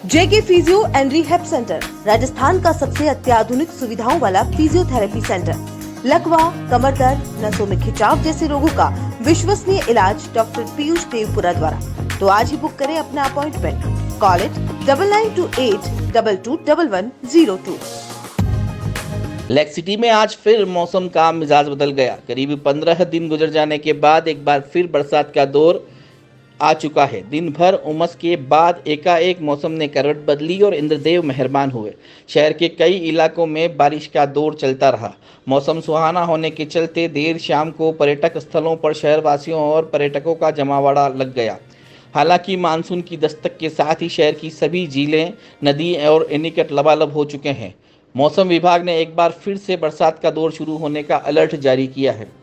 JK physio and rehab centre Rajasthan का सबसे अत्याधुनिक सुविधाओं वाला फिजियोथेरेपी सेंटर। लकवा, कमर दर्द, नसों में खिंचाव जैसे रोगों का विश्वसनीय इलाज डॉक्टर पीयूष देवपुरा द्वारा। तो आज ही बुक करें अपना appointment. Call it 9928221102। Lake city में आज फिर मौसम का मिजाज बदल गया। करीब 15 दिन गुजर जाने के बाद एक बार फिर बरसात का दौर आ चुका है। दिन भर उमस के बाद एकाएक मौसम ने करवट बदली और इंद्रदेव मेहरबान हुए। शहर के कई इलाकों में बारिश का दौर चलता रहा। मौसम सुहाना होने के चलते देर शाम को पर्यटक स्थलों पर शहरवासियों और पर्यटकों का जमावड़ा लग गया। हालांकि मानसून की दस्तक के साथ ही शहर की सभी झीलें, नदी और एनीकट लबालब हो चुके हैं। मौसम विभाग ने एक बार फिर से बरसात का दौर शुरू होने का अलर्ट जारी किया है।